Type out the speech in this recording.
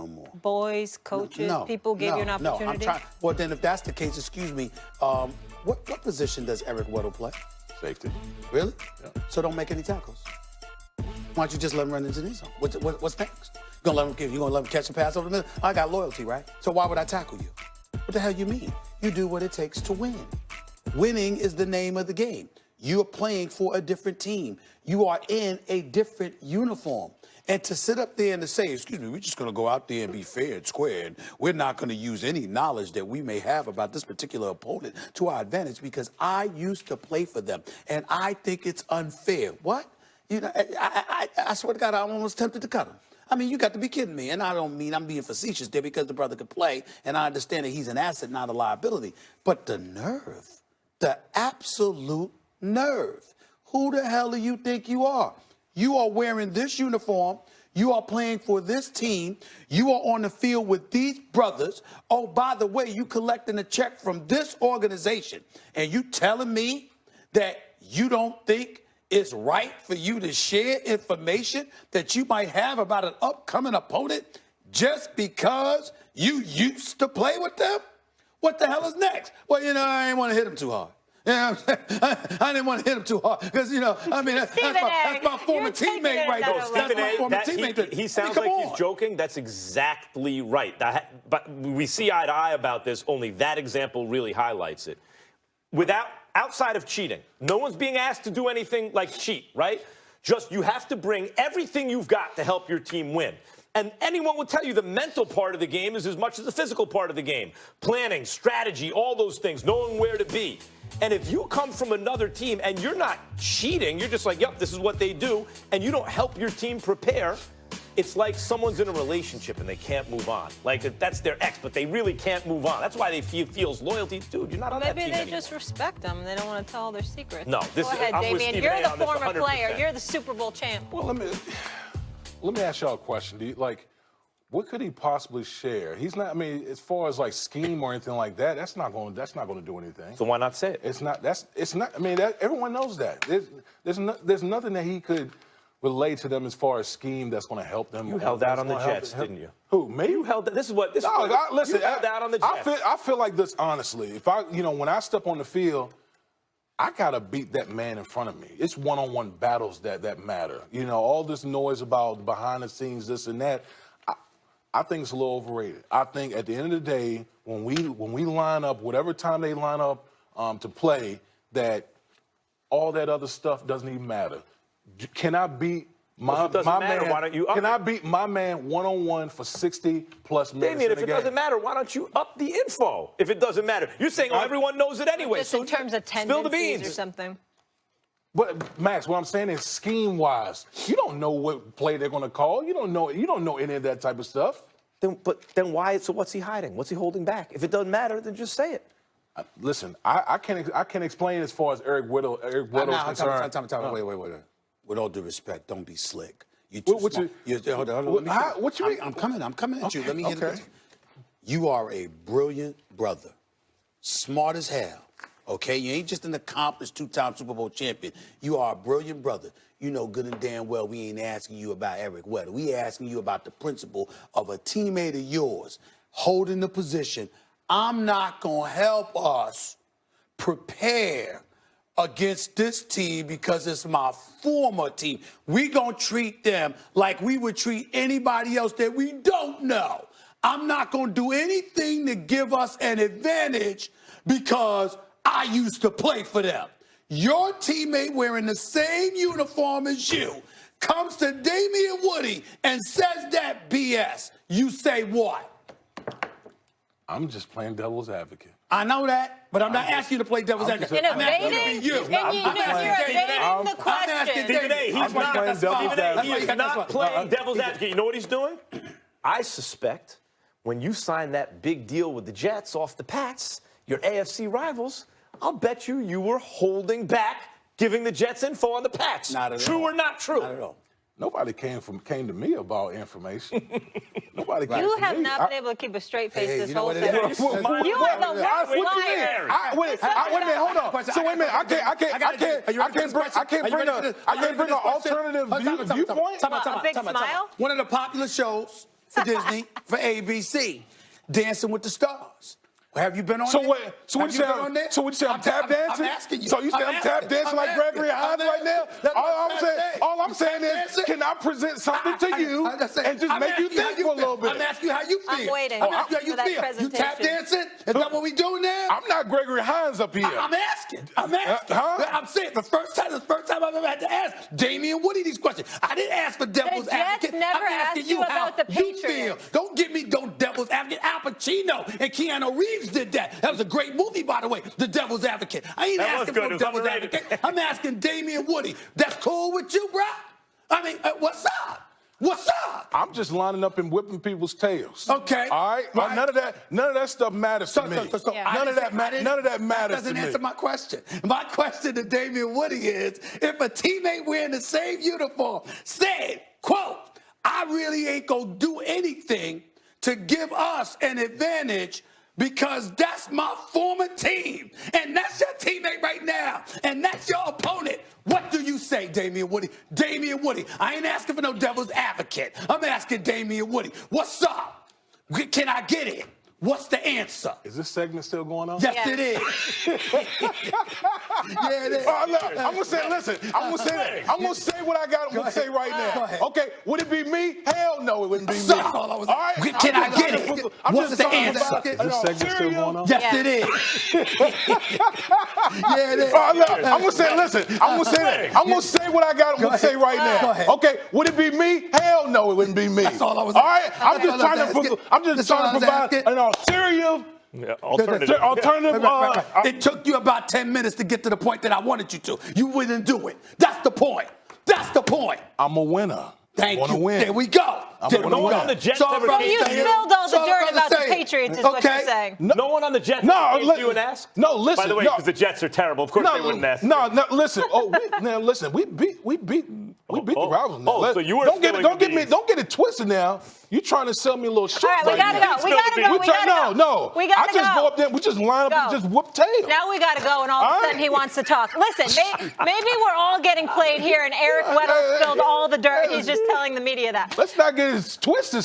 no more. Boys, coaches, people gave you an opportunity? No, I'm trying. Well, then if that's the case, excuse me, what position does Eric Weddle play? Safety. Really? Yeah. So don't make any tackles. Why don't you just let him run into the end zone? What's next? You gonna let him catch a pass over the middle? I got loyalty, right? So why would I tackle you? What the hell you mean? You do what it takes to win. Winning is the name of the game. You are playing for a different team. You are in a different uniform. And to sit up there and to say, excuse me, we're just going to go out there and be fair and square, and we're not going to use any knowledge that we may have about this particular opponent to our advantage because I used to play for them, and I think it's unfair. What? You know, I swear to God, I'm almost tempted to cut him. I mean, you got to be kidding me. And I don't mean I'm being facetious there because the brother could play, and I understand that he's an asset, not a liability. But the nerve, the absolute nerve. Who the hell do you think you are? You are wearing this uniform. You are playing for this team. You are on the field with these brothers. Oh, by the way, you collecting a check from this organization. And you telling me that you don't think it's right for you to share information that you might have about an upcoming opponent just because you used to play with them? What the hell is next? Well, you know, I didn't want to hit him too hard. Yeah, I didn't want to hit him too hard because, you know, I mean, that's my former teammate right there. That's my former teammate. He sounds like he's joking. That's exactly right. But we see eye to eye about this. Only that example really highlights it. Outside of cheating, no one's being asked to do anything like cheat, right? Just you have to bring everything you've got to help your team win. And anyone would tell you the mental part of the game is as much as the physical part of the game. Planning, strategy, all those things, knowing where to be. And if you come from another team and you're not cheating, you're just like, yep, this is what they do, and you don't help your team prepare, it's like someone's in a relationship and they can't move on. Like, that's their ex, but they really can't move on. That's why they feels loyalty. Dude, you're not on that team Maybe they anymore. just respect them and they don't want to tell all their secrets. No, Go ahead, Damien. You're the former 100%. player. You're the Super Bowl champ. Well, let me ask y'all a question. What could he possibly share? He's not. I mean, as far as like scheme or anything like that, that's not going to do anything. So why not say it? It's not. I mean, everyone knows that. There's nothing that he could relate to them as far as scheme that's going to help them. You held out on the Jets, didn't you? Who, me? You held. Listen. Listen. You held out on the Jets. I feel like this honestly. When I step on the field, I gotta beat that man in front of me. It's one-on-one battles that matter. You know, all this noise about behind the scenes, this and that. I think it's a little overrated. I think at the end of the day, when we line up, whatever time they line up to play, that all that other stuff doesn't even matter. Can I beat my man? Why don't you up Can I beat my man one-on-one for 60+ minutes? Damien, if it doesn't matter, why don't you up the info? If it doesn't matter, you're saying, oh, everyone knows it anyway. Just in terms of tendencies or something. But Max, what I'm saying is scheme-wise, you don't know what play they're going to call. You don't know any of that type of stuff. Then why? So what's he hiding? What's he holding back? If it doesn't matter, then just say it. Listen, I can't explain as far as Eric Weddle is concerned. Wait. With all due respect, don't be slick. You What you mean? I'm coming at you. Let me hit it. You are a brilliant brother, smart as hell. Okay, you ain't just an accomplished two-time Super Bowl champion. You are a brilliant brother. You know good and damn well we ain't asking you about Eric Weddle. We asking you about the principle of a teammate of yours holding the position. I'm not going to help us prepare against this team because it's my former team. We going to treat them like we would treat anybody else that we don't know. I'm not going to do anything to give us an advantage because I used to play for them. Your teammate wearing the same uniform as you comes to Damien Woody and says that BS. You say what? I'm just playing devil's advocate. I know that, but I'm not asking you to play devil's advocate. I'm asking you. You're evading the question. Stephen A, he's not playing devil's advocate. You know what he's doing? I suspect when you signed that big deal with the Jets off the Pats, your AFC rivals, I'll bet you were holding back giving the Jets info on the Pats. Not at all. True or not true? Not at all. Nobody came to me about information. Nobody came You to me. have not been able to keep a straight face this you know whole what it thing. is? You are the worst liar. Wait a minute, hold on. So wait a minute, I can't bring an alternative viewpoint. A big smile? One of the popular shows for Disney, for ABC, Dancing with the Stars. Have you been on So there? what? So what Have you say? been on there? So what you say? I'm tap dancing. I'm asking you. So you say I'm tap dancing like Gregory Hines right now? All I'm saying is, can I present something to you and just make you think for a little bit? I'm asking you how you feel. I'm waiting I'm asking you for that how you feel. You tap presentation. dancing? Is that what we doing now? I'm not Gregory Hines up here. I'm asking. I'm asking. Huh? I'm saying the first time I've ever had to ask Damian Woody these questions. I didn't ask for devil's Jets advocate. never I'm asking asked you how about the you Patriots. feel. Don't give me no devil's advocate. Al Pacino and Keanu Reeves did that. That was a great movie, by the way, The Devil's Advocate. I ain't That was asking good. for It no was devil's underrated. advocate. I'm asking Damian Woody. That's cool with you, bro? I mean, what's up? What's up? I'm just lining up and whipping people's tails. Okay. All right. Right. None of that stuff matters to me. Yeah. None of that matters That to doesn't me. answer my question. My question to Damian Woody is, if a teammate wearing the same uniform said, quote, I really ain't gonna do anything to give us an advantage because that's my former team, and that's your teammate right now, and that's your opponent. What do you say, Damian Woody? Damian Woody, I ain't asking for no devil's advocate. I'm asking Damian Woody, what's up? Can I get it? What's the answer? Is this segment still going on? Yes, Yeah. it is. Yeah, it is. Oh, look, I'm gonna say, listen, I'm gonna say what I got. I'm gonna say right Go now. ahead. Okay, would it be me? Hell no, it wouldn't be me. So, all I was- All right, Can I get it? What's the answer? Is this segment still going on? Yes, it is. Yeah, it is. Oh, look, I'm gonna say, listen, I'm gonna say what I got. I'm gonna say right Go now. ahead. Okay, would it be me? Hell no, it wouldn't be me. That's all I was- All right, I'm that's just all I trying was to asking. That's all I was provide asking. an alternative. Yeah, alternative. Alternative. It took you about 10 minutes to get to the point that I wanted you to. You wouldn't do it. That's the point. That's the point. I'm a winner. Thank Wanna you. win. There we go. There we gonna go. win. On the Jets So ever brother came You to you? spilled all the So dirt brother about the saying- Patriots, is what you're Okay. saying. No one on the Jets No, ever came li- to you and asked? no, listen, By the way, no. because the Jets are terrible. Of course they wouldn't ask. No, listen. Now listen. We beat the rivals. Now. Oh, so you were don't get spilling the beans. don't get it twisted now. You trying to sell me a little shit All right, we right gotta now. go. We gotta go. We gotta go. No. We gotta I just go. go up there. We just line up and Go. just whoop tail. Now we got to go, and all of a All sudden right. he wants to talk. Listen, maybe we're all getting played here, and Eric Weddle spilled all the dirt. He's just telling the media that. Let's not get it twisted.